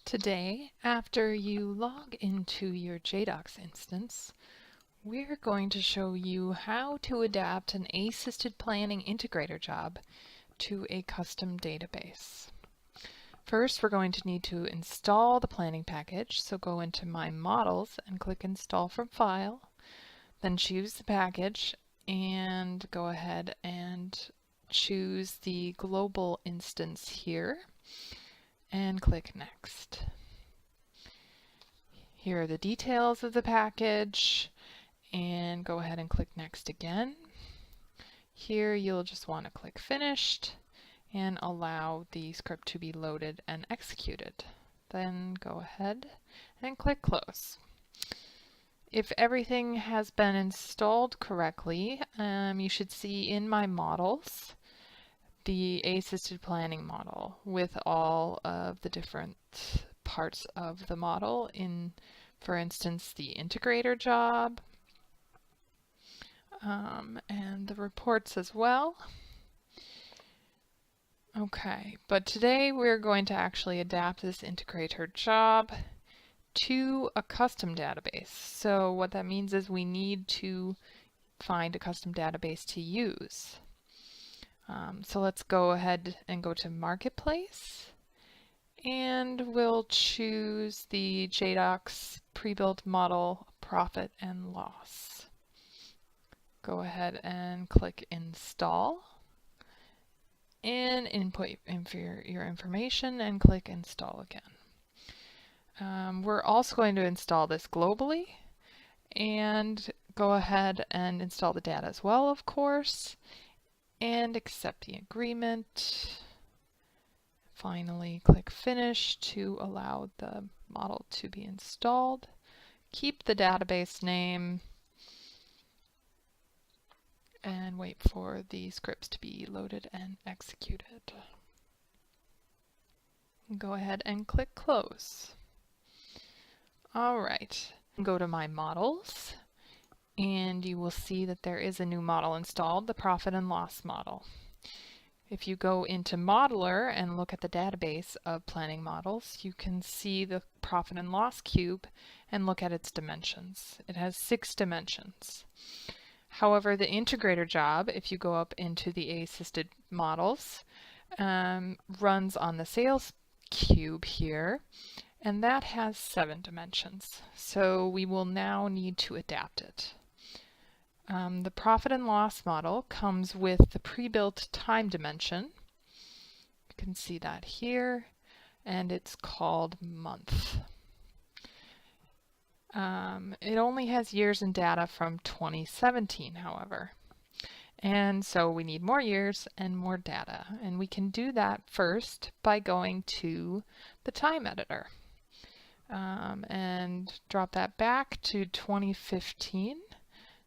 Today, after you log into your Jedox instance, we're going to show you how to adapt an AIssisted planning integrator job to a custom database. First, we're going to need to install the planning package, so go into My Models and click Install from File, then choose the package and go ahead and choose the global instance here and click Next. Here are the details of the package, and go ahead and click Next again. Here you'll just want to click Finished and allow the script to be loaded and executed. Then go ahead and click Close. If everything has been installed correctly, you should see in My Models the AIssisted Planning model with all of the different parts of the model in, for instance, the integrator job and the reports as well. Okay, but today we're going to actually adapt this integrator job to a custom database. So what that means is we need to find a custom database to use. So let's go ahead and go to Marketplace, and we'll choose the Jedox pre-built model profit and loss. Go ahead and click Install and input your information and click Install again. We're also going to install this globally and go ahead and install the data as well, of course, and accept the agreement. Finally, click Finish to allow the model to be installed. Keep the database name and wait for the scripts to be loaded and executed. Go ahead and click Close. All right, go to My Models, and you will see that there is a new model installed, the profit and loss model. If you go into Modeler and look at the database of planning models, you can see the profit and loss cube and look at its dimensions. It has 6 dimensions. However, the integrator job, if you go up into the AIssisted models, runs on the sales cube here, and that has 7 dimensions. So we will now need to adapt it. The profit and loss model comes with the pre-built time dimension. You can see that here, and it's called month. It only has years and data from 2017, however. And so we need more years and more data. And we can do that first by going to the time editor and drop that back to 2015.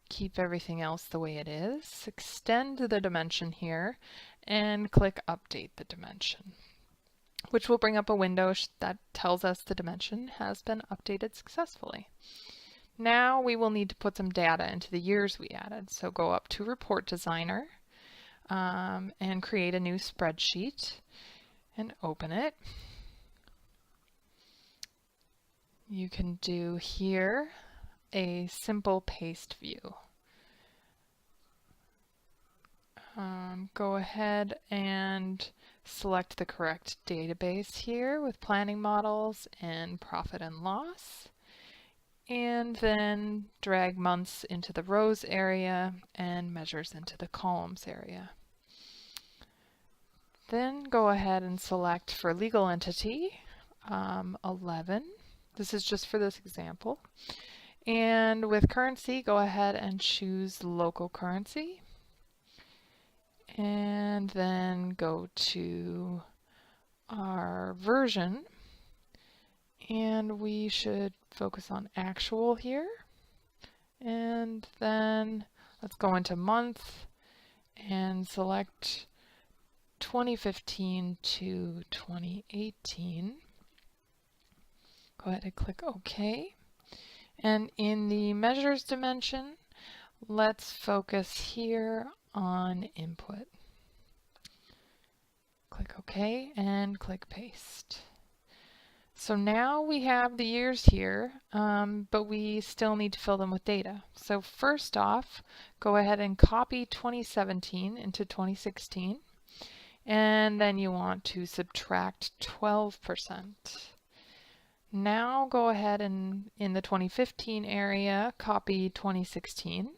Keep everything else the way it is. Extend the dimension here and click Update the dimension, which will bring up a window that tells us the dimension has been updated successfully. Now we will need to put some data into the years we added. So go up to Report Designer and create a new spreadsheet and open it. You can do here a simple paste view. Go ahead and select the correct database here with planning models and profit and loss, and then drag months into the rows area and measures into the columns area. Then go ahead and select for legal entity 11. This is just for this example. And with currency, go ahead and choose local currency. And then go to our version. And we should focus on actual here. And then let's go into month and select 2015 to 2018. Go ahead and click OK. And in the measures dimension, let's focus here on input. Click OK and click Paste. So now we have the years here, but we still need to fill them with data. So first off, go ahead and copy 2017 into 2016, and then you want to subtract 12%. Now go ahead and in the 2015 area, copy 2016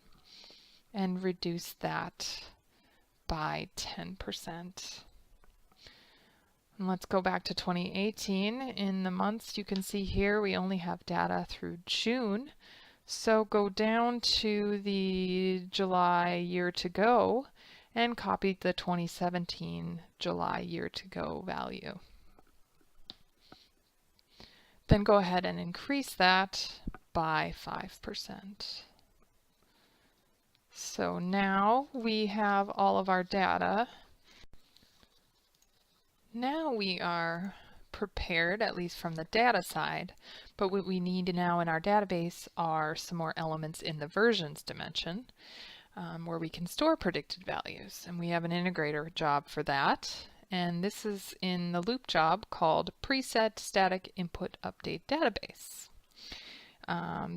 and reduce that by 10%. And let's go back to 2018. In the months, you can see here we only have data through June. So go down to the July year to go and copy the 2017 July year to go value. Then go ahead and increase that by 5%. So now we have all of our data. Now we are prepared, at least from the data side, but what we need now in our database are some more elements in the versions dimension where we can store predicted values. And we have an integrator job for that. And this is in the loop job called Preset Static Input Update Database.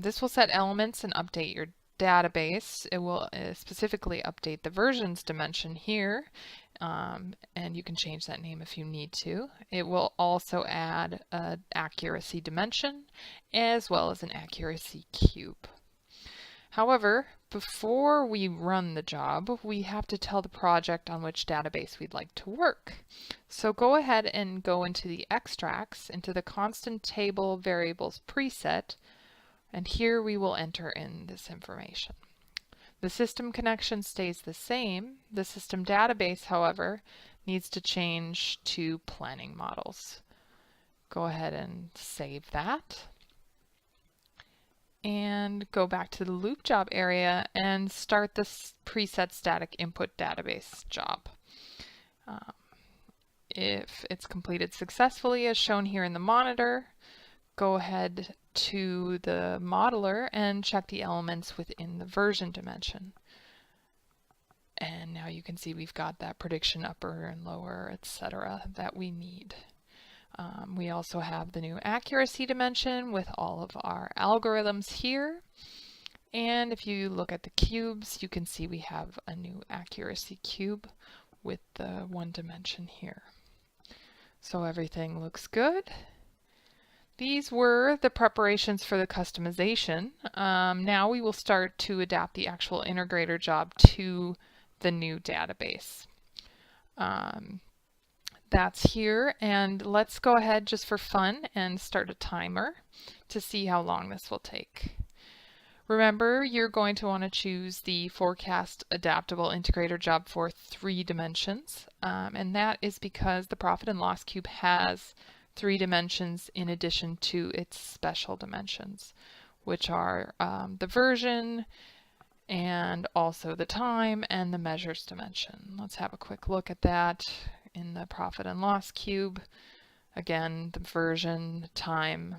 This will set elements and update your database. It will specifically update the versions dimension here. And you can change that name if you need to. It will also add an accuracy dimension as well as an accuracy cube. However, before we run the job, we have to tell the project on which database we'd like to work. So go ahead and go into the extracts, into the constant table variables preset, and here we will enter in this information. The system connection stays the same. The system database, however, needs to change to planning models. Go ahead and save that. And go back to the loop job area and start this preset static input database job. If it's completed successfully as shown here in the monitor, go ahead to the modeler and check the elements within the version dimension. And now you can see we've got that prediction upper and lower, etc. that we need. We also have the new accuracy dimension with all of our algorithms here. And if you look at the cubes, you can see we have a new accuracy cube with the one dimension here. So everything looks good. These were the preparations for the customization. Now we will start to adapt the actual integrator job to the new database. That's here, and let's go ahead just for fun and start a timer to see how long this will take. Remember, you're going to want to choose the forecast adaptable integrator job for 3 dimensions, and that is because the profit and loss cube has 3 dimensions in addition to its special dimensions, which are the version and also the time and the measures dimension. Let's have a quick look at that. In the profit and loss cube, again, the version, time,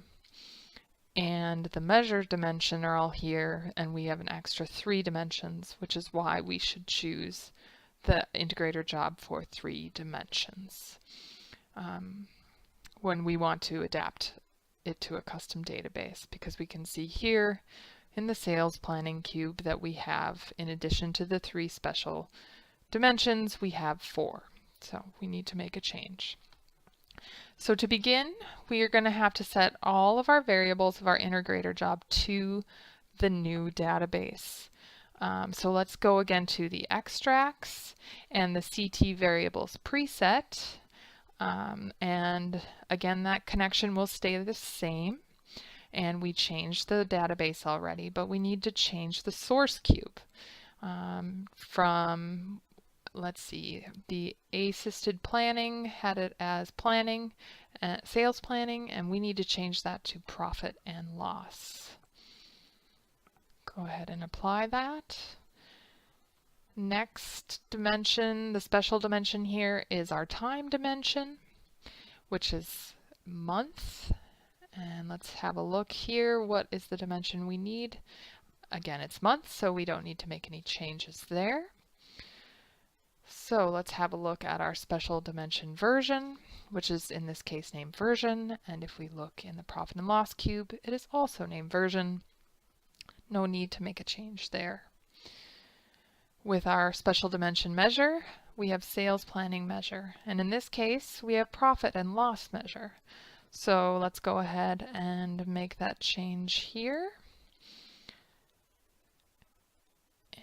and the measure dimension are all here, and we have an extra 3 dimensions, which is why we should choose the integrator job for 3 dimensions when we want to adapt it to a custom database, because we can see here in the sales planning cube that we have, in addition to the 3 special dimensions, we have 4. So we need to make a change. So to begin, we are going to have to set all of our variables of our integrator job to the new database. So let's go again to the extracts and the CT variables preset. And again, that connection will stay the same. And we changed the database already, but we need to change the source cube from, let's see, the AIssisted Planning had it as planning, sales planning, and we need to change that to profit and loss. Go ahead and apply that. Next dimension, the special dimension here is our time dimension, which is month. And let's have a look here. What is the dimension we need? Again, it's month, so we don't need to make any changes there. So let's have a look at our special dimension version, which is in this case named version. And if we look in the profit and loss cube, it is also named version. No need to make a change there. With our special dimension measure, we have sales planning measure. And in this case, we have profit and loss measure. So let's go ahead and make that change here.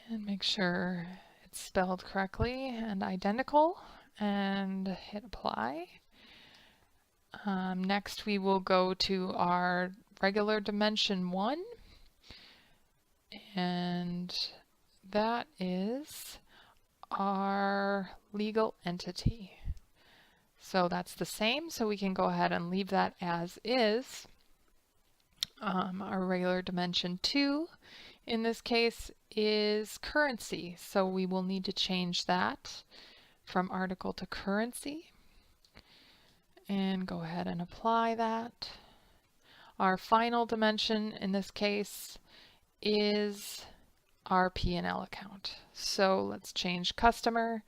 And make sure it's spelled correctly and identical, and hit apply. Next we will go to our regular dimension 1, and that is our legal entity. So that's the same, so we can go ahead and leave that as is. Our regular dimension 2 in this case is currency, so we will need to change that from article to currency and go ahead and apply that. Our final dimension in this case is our P&L account. So let's change customer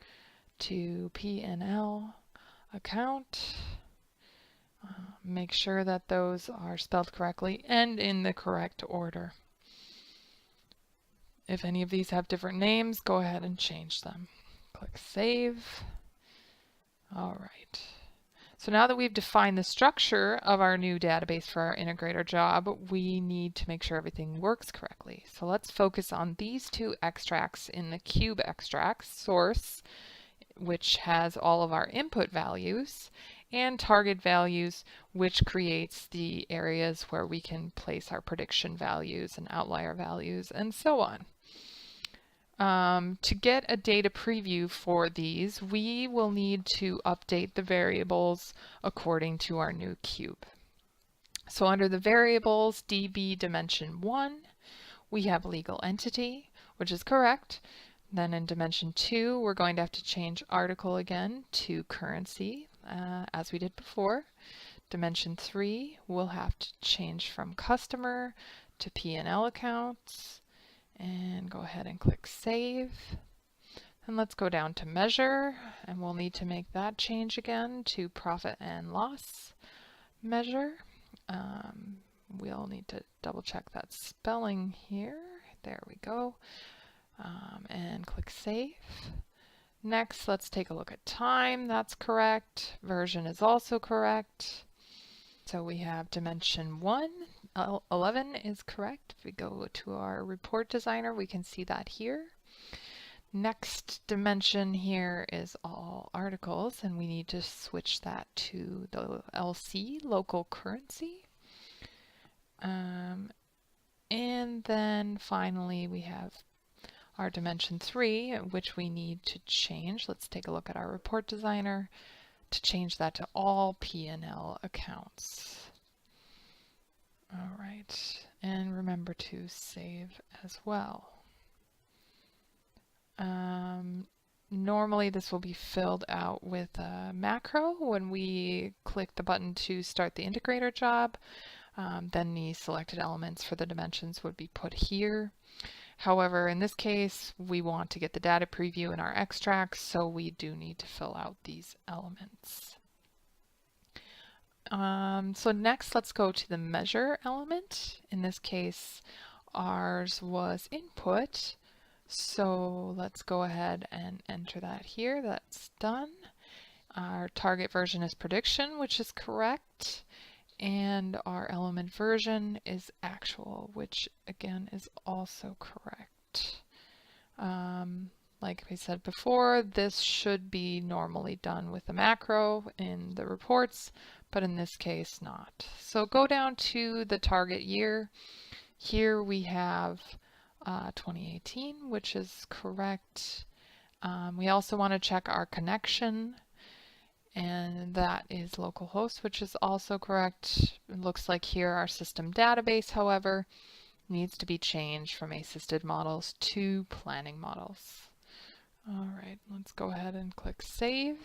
to P&L account. Make sure that those are spelled correctly and in the correct order. If any of these have different names, go ahead and change them. Click Save. All right. So now that we've defined the structure of our new database for our integrator job, we need to make sure everything works correctly. So let's focus on these two extracts in the cube extracts, source, which has all of our input values, and target values, which creates the areas where we can place our prediction values and outlier values and so on. To get a data preview for these, we will need to update the variables according to our new cube. So under the variables DB dimension 1, we have legal entity, which is correct. Then in dimension 2, we're going to have to change article again to currency, as we did before. Dimension 3, we'll have to change from customer to P&L accounts. And go ahead and click Save. And let's go down to measure, and we'll need to make that change again to profit and loss measure. We'll need to double check that spelling here. There we go. And click Save. Next, let's take a look at time. That's correct. Version is also correct. So we have dimension 1. 11 is correct. If we go to our report designer, we can see that here. Next dimension here is all articles, and we need to switch that to the LC, local currency. And then finally we have our dimension 3, which we need to change. Let's take a look at our report designer to change that to all P&L accounts. All right, and remember to save as well. Normally this will be filled out with a macro when we click the button to start the integrator job. Then the selected elements for the dimensions would be put here. However, in this case, we want to get the data preview in our extracts, so we do need to fill out these elements. So next, let's go to the measure element. In this case, ours was input. So let's go ahead and enter that here. That's done. Our target version is prediction, which is correct. And our element version is actual, which again is also correct. Like we said before, this should be normally done with a macro in the reports, but in this case not. So go down to the target year. Here we have 2018, which is correct. We also want to check our connection, and that is localhost, which is also correct. It looks like here our system database, however, needs to be changed from AIssisted models to planning models. All right, let's go ahead and click Save.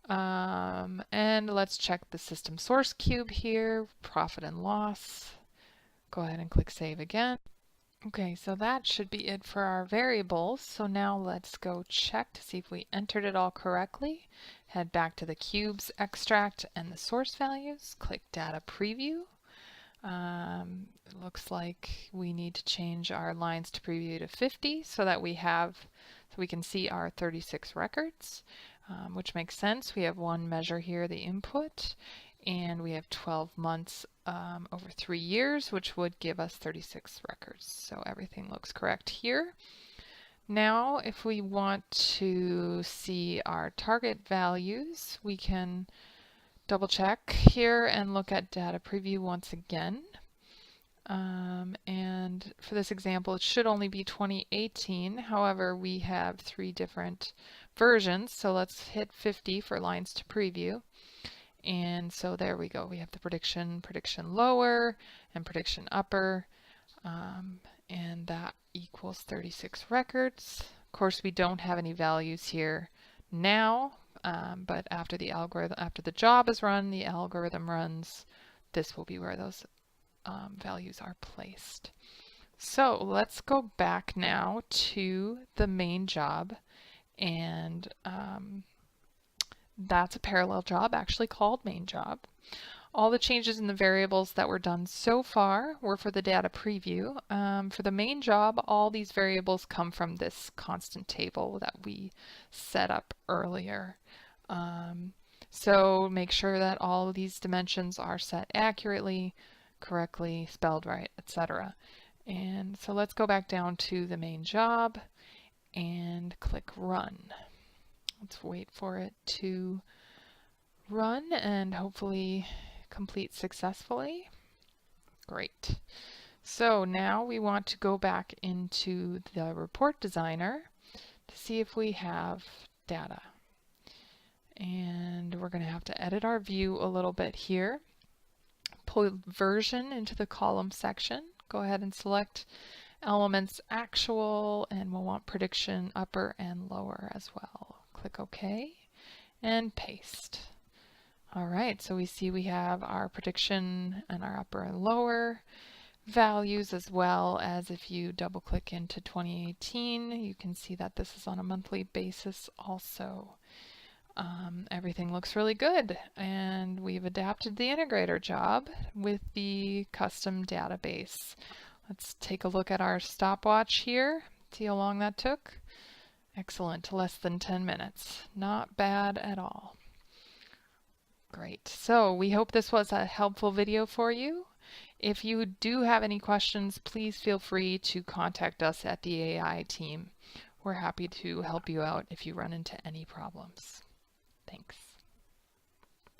And let's check the system source cube here, profit and loss. Go ahead and click Save again. Okay, so that should be it for our variables. So now let's go check to see if we entered it all correctly. Head back to the cubes extract and the source values. Click Data Preview. It looks like we need to change our lines to preview to 50 so that we can see our 36 records, which makes sense. We have one measure here, the input, and we have 12 months over 3 years, which would give us 36 records. So everything looks correct here. Now, if we want to see our target values, we can double check here and look at data preview once again. And for this example, it should only be 2018. However, we have 3 different versions. So let's hit 50 for lines to preview. And so there we go. We have the prediction lower, and prediction upper. And that equals 36 records. Of course, we don't have any values here now. But after the job is run, the algorithm runs, this will be where those values are placed. So let's go back now to the main job, and that's a parallel job actually called main job. All the changes in the variables that were done so far were for the data preview. For the main job, all these variables come from this constant table that we set up earlier. So make sure that all of these dimensions are set accurately, correctly, spelled right, etc. And so let's go back down to the main job and click Run. Let's wait for it to run and hopefully complete successfully. Great. So now we want to go back into the report designer to see if we have data. And we're going to have to edit our view a little bit here. Pull version into the column section. Go ahead and select elements actual, and we'll want prediction upper and lower as well. Click OK and paste. All right, so we see we have our prediction and our upper and lower values, as well as if you double click into 2018, you can see that this is on a monthly basis also. Everything looks really good, and we've adapted the integrator job with the custom database. Let's take a look at our stopwatch here, see how long that took. Excellent, less than 10 minutes. Not bad at all. Great. So we hope this was a helpful video for you. If you do have any questions, please feel free to contact us at the AI team. We're happy to help you out if you run into any problems. Thanks.